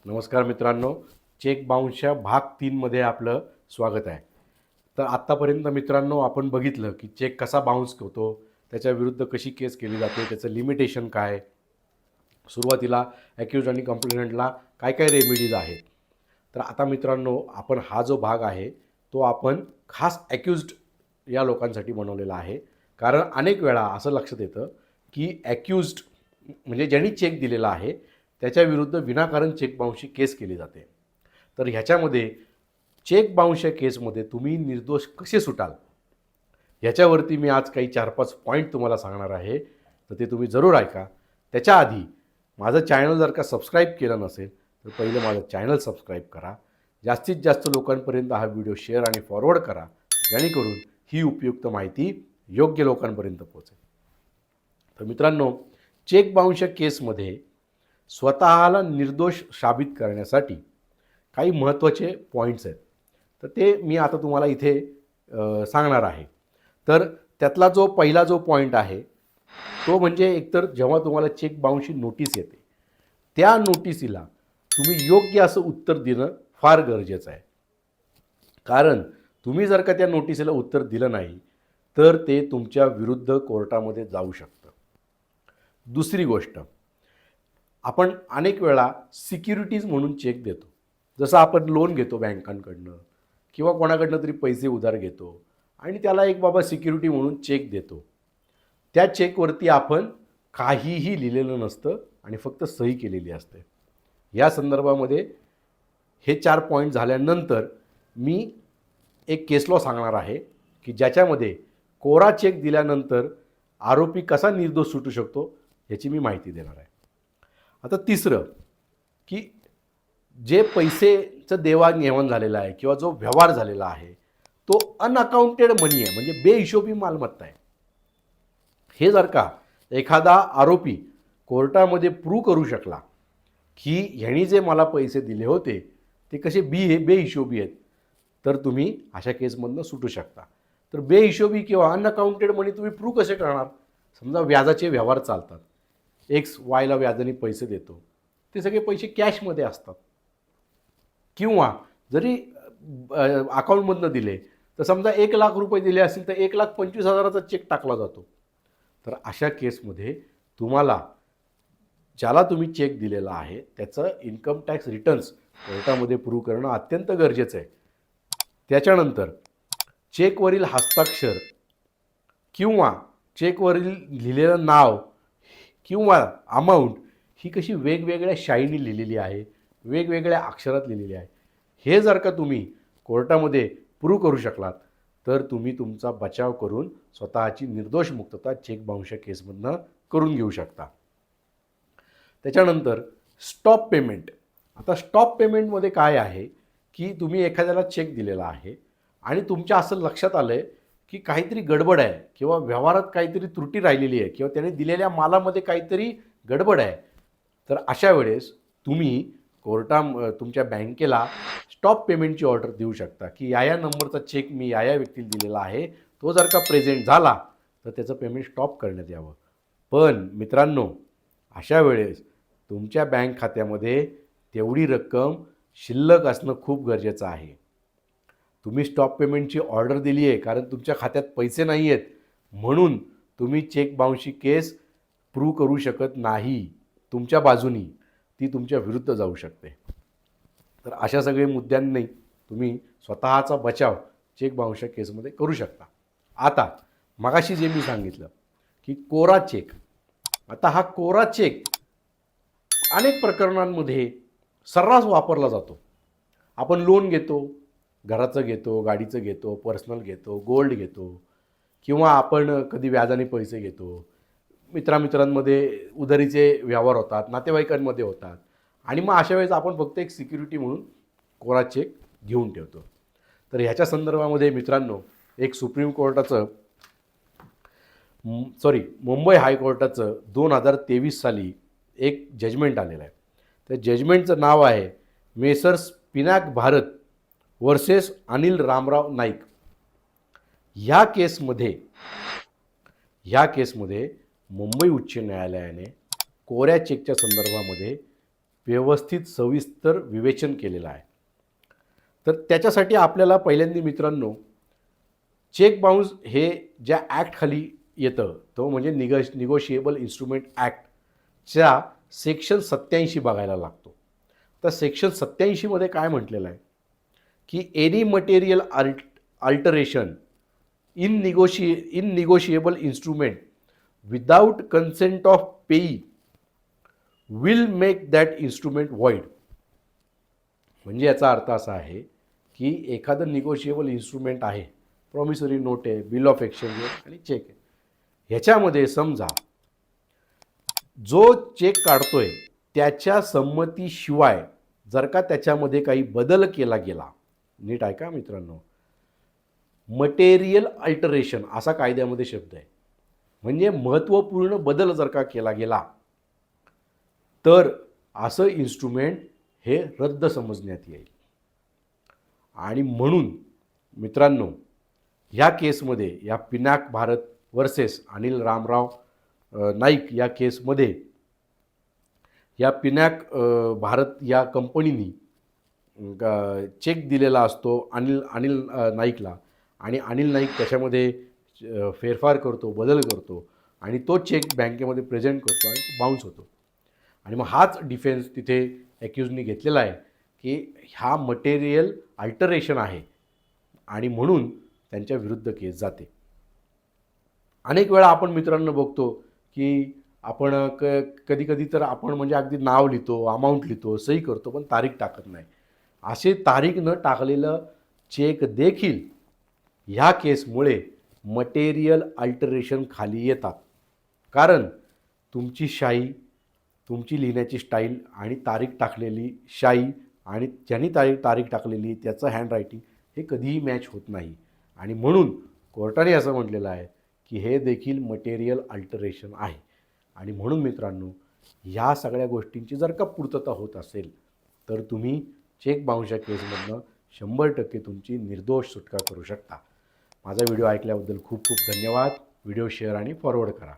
नमस्कार मित्रांनो, चेक बाउन्सच्या भाग 3 मध्ये आपलं स्वागत आहे. तर आत्तापर्यंत मित्रांनो आपण बघितलं की चेक कसा बाउन्स होतो, त्याच्या विरुद्ध कशी केस केली जाते, त्याचं लिमिटेशन काय, सुरुवातीला ॲक्युज्ड आणि कंप्लेंटला काय काय रेमेडीज आहेत. तर आता मित्रांनो आपण हा जो भाग आहे तो आपण खास ॲक्युज्ड या लोकांसाठी बनवलेला आहे. कारण अनेक वेळा असं लक्षात येतं की ॲक्युज्ड म्हणजे ज्यांनी चेक दिलेला आहे त्याच्या विरुद्ध विनाकारण चेक बाउन्सची केस केली जाते. तर ह्याच्यामध्ये चेक बाउन्सच्या केसमध्ये तुम्ही निर्दोष कसे सुटाल ह्याच्यावरती मी आज काही 4-5 पॉईंट तुम्हाला सांगणार आहे. तर ते तुम्ही जरूर ऐका. त्याच्या आधी माझं चॅनल जर का सबस्क्राईब केलं नसेल तर पहिलं माझं चॅनल सबस्क्राईब करा. जास्तीत जास्त लोकांपर्यंत हा व्हिडिओ शेअर आणि फॉरवर्ड करा, जेणेकरून ही उपयुक्त माहिती योग्य लोकांपर्यंत पोहोचेल. तर मित्रांनो, चेक बाउन्सच्या केसमध्ये स्वतःला निर्दोष साबित करण्यासाठी काही महत्त्वाचे पॉईंट्स आहेत. तर ते मी आता तुम्हाला इथे सांगणार आहे. तर त्यातला पहिला पॉईंट आहे तो म्हणजे एकतर जेव्हा तुम्हाला चेक बाउन्सची नोटीस येते त्या नोटिसीला तुम्ही योग्य असं उत्तर देणं फार गरजेचं आहे. कारण तुम्ही जर का त्या नोटिसीला उत्तर दिलं नाही तर ते तुमच्या विरुद्ध कोर्टामध्ये जाऊ शकतं. दुसरी गोष्ट, आपण अनेक वेळा सिक्युरिटीज म्हणून चेक देतो. जसं आपण लोन घेतो बँकांकडनं किंवा कोणाकडनं तरी पैसे उधार घेतो आणि त्याला एक बाबा सिक्युरिटी म्हणून चेक देतो. त्या चेकवरती आपण काहीही लिहिलेलं नसतं आणि फक्त सही केलेली असते. या संदर्भामध्ये हे 4 पॉईंट झाल्यानंतर मी एक केस लॉ सांगणार आहे की ज्याच्यामध्ये कोरा चेक दिल्यानंतर आरोपी कसा निर्दोष सुटू शकतो याची मी माहिती देणार आहे. आता तिसरं, की जे पैसेचं देवाणघेवाण झालेलं आहे किंवा जो व्यवहार झालेला आहे तो अनअकाउंटेड मनी आहे, म्हणजे बेहिशोबी मालमत्ता आहे. हे जर का एखादा आरोपी कोर्टामध्ये प्रूव्ह करू शकला की ह्यांनी जे मला पैसे दिले होते ते कसे बेहिशोबी आहेत, तर तुम्ही अशा केसमधनं सुटू शकता. तर बेहिशोबी किंवा अनअकाउंटेड मनी तुम्ही प्रूव्ह कसे करणार? समजा व्याजाचे व्यवहार चालतात, एक्स वायला व्याजाने पैसे देतो, ते सगळे पैसे कॅशमध्ये असतात. किंवा जरी अकाउंटमधनं दिले तर समजा 1,00,000 रुपये दिले असतील तर 1,25,000चा चेक टाकला जातो. तर अशा केसमध्ये तुम्हाला ज्याला तुम्ही चेक दिलेला आहे त्याचं इन्कम टॅक्स रिटर्न्स कोर्टामध्ये प्रूव्ह करणं अत्यंत गरजेचं आहे. त्याच्यानंतर चेकवरील हस्ताक्षर किंवा चेकवरील लिहिलेलं नाव किंवा अमाऊंट ही कशी वेगवेगळ्या शाईनी लिहिलेली आहे, वेगवेगळ्या अक्षरात लिहिलेली आहे, हे जर का तुम्ही कोर्टामध्ये प्रूव्ह करू शकलात तर तुम्ही तुमचा बचाव करून स्वतःची निर्दोष मुक्तता चेक बाउन्सच्या केसमधनं करून घेऊ शकता. त्याच्यानंतर स्टॉप पेमेंट. आता स्टॉप पेमेंटमध्ये काय आहे की तुम्ही एखाद्याला चेक दिलेला आहे आणि तुमच्या असं लक्षात आलं आहे की काहीतरी गडबड आहे किंवा व्यवहारात काहीतरी त्रुटी राहिलेली आहे किंवा त्याने दिलेल्या मालामध्ये काहीतरी गडबड आहे, तर अशा वेळेस तुम्ही तुमच्या बँकेला स्टॉप पेमेंटची ऑर्डर देऊ शकता की या नंबरचा चेक मी या व्यक्तीला दिलेला आहे, तो जर का प्रेझेंट झाला तर त्याचं पेमेंट स्टॉप करण्यात यावं. पण मित्रांनो, अशा वेळेस तुमच्या बँक खात्यामध्ये तेवढी रक्कम शिल्लक असणं खूप गरजेचं आहे. तुम्ही स्टॉप पेमेंटची ऑर्डर दिली आहे कारण तुमच्या खात्यात पैसे नाही आहेत म्हणून तुम्ही चेक बाउन्सची केस प्रूव्ह करू शकत नाही. तुमच्या बाजूनी ती तुमच्या विरुद्ध जाऊ शकते. तर अशा सगळे मुद्द्यांनी तुम्ही स्वतःचा बचाव चेक बाउन्सच्या केसमध्ये करू शकता. आता मगाशी जे मी सांगितलं की कोरा चेक, आता हा कोरा चेक अनेक प्रकरणांमध्ये सर्रास वापरला जातो. आपण लोन घेतो, घराचं घेतो, गाडीचं घेतो, पर्सनल घेतो, गोल्ड घेतो किंवा आपण कधी व्याजाने पैसे घेतो, मित्रांमध्ये उधारीचे व्यवहार होतात, नातेवाईकांमध्ये होतात आणि मग अशा वेळेस आपण फक्त एक सिक्युरिटी म्हणून कोरा चेक घेऊन ठेवतो. तर ह्याच्या संदर्भामध्ये मित्रांनो एक मुंबई हायकोर्टाचं 2023 साली एक जजमेंट आलेलं आहे. त्या जजमेंटचं नाव आहे मेसर्स पिनाक भारत वर्सेस अनिल रामराव नाईक. ह्या केसमध्ये मुंबई उच्च न्यायालयाने कोऱ्या चेकच्या संदर्भामध्ये व्यवस्थित सविस्तर विवेचन केलेलं आहे. तर त्याच्यासाठी आपल्याला पहिल्यांदा मित्रांनो चेक बाउन्स हे ज्या ॲक्टखाली येतं तो म्हणजे निगोशिएबल इन्स्ट्रुमेंट ॲक्टच्या सेक्शन 87 बघायला लागतो. तर सेक्शन 87मध्ये काय म्हटलेलं आहे की any material alteration in negotiable instrument without consent of payee will make that instrument void. म्हणजे याचा अर्थ असा आहे की एखादं निगोशिएबल इन्स्ट्रुमेंट आहे, प्रॉमिसरी नोट आहे, बिल ऑफ एक्सचेंज आहे आणि चेक आहे, ह्याच्यामध्ये समजा जो चेक काढतोय त्याच्या संमतीशिवाय जर का त्याच्यामध्ये काही बदल केला गेला, नीट ऐका मित्रांनो, मटेरियल अल्टरेशन असा कायद्यामध्ये शब्द आहे, म्हणजे महत्त्वपूर्ण बदल जर का केला गेला तर असं इन्स्ट्रुमेंट हे रद्द समजण्यात येईल. आणि म्हणून मित्रांनो ह्या केसमध्ये, या पिनाक भारत वर्सेस अनिल रामराव नाईक या केसमध्ये या पिनाक भारत या कंपनीनी चेक दिलेला असतो अनिल नाईकला आणि अनिल नाईक त्याच्यामध्ये फेरफार करतो, बदल करतो आणि तो चेक बँकेमध्ये प्रेझेंट करतो आणि तो बाउन्स होतो. आणि मग हाच डिफेन्स तिथे ॲक्युजनी घेतलेला आहे की हा मटेरियल अल्टरेशन आहे आणि म्हणून त्यांच्या विरुद्ध केस जाते. अनेक वेळा आपण मित्रांनो बघतो की आपण कधी तर आपण म्हणजे अगदी नाव लिहितो, अमाऊंट लिहितो, सही करतो, पण तारीख टाकत नाही. असे तारीख न टाकलेलं चेक देखील ह्या केसमुळे मटेरियल अल्टरेशन खाली येतात. कारण तुमची शाई, तुमची लिहिण्याची स्टाईल आणि तारीख टाकलेली शाई आणि ज्यांनी तारीख टाकलेली त्याचं हँडरायटिंग हे कधीही मॅच होत नाही. आणि म्हणून कोर्टाने असं म्हटलेलं आहे की हे देखील मटेरियल अल्टरेशन आहे. आणि म्हणून मित्रांनो ह्या सगळ्या गोष्टींची जर का पूर्तता होत असेल तर तुम्ही चेक बाउन्सच्या केसमधनं 100% तुमची निर्दोष सुटका करू शकता. माझा व्हिडिओ ऐकल्याबद्दल खूप खूप धन्यवाद. व्हिडिओ शेअर आणि फॉरवर्ड करा.